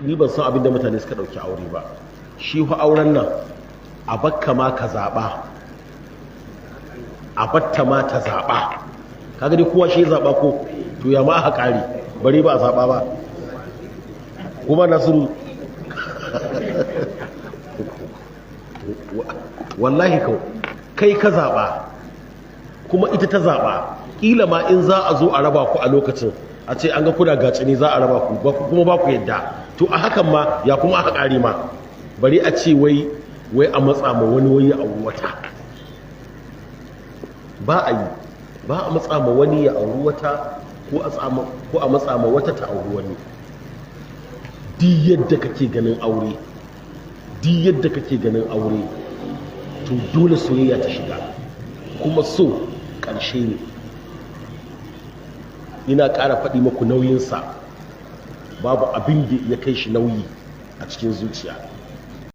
ni ban san abin da mutane suka ɗauki aure ba. Shi fa auren nan a bakka ma ka zaɓa, a batta ma ta zaɓa. Kaga dai kowa shi ya zaɓa ko to ya ma aka ƙare bari ba a zaɓa ba kuma Nasiru wallahi kai ka zaɓa kuma ita ta zaɓa. Ƙila ma in za a zo a raba ku a lokacin a ce an ga kuna gacini za a raba ku kuma ba ku yadda, to a hakan ma ya kuma aka ƙare ma bari a ce wai a matsa ma wani a wata. Ba a yi, ba a matsa ma wani ya auri wata ko a matsa ma wata ta auri wani. Di yadda kake ganin aure to dole soyayya ta shiga, kuma so ƙarshe ne. Ina ƙara faɗi maku nauyinsa, babu abin da ya kai shi nauyi a cikin zuciya.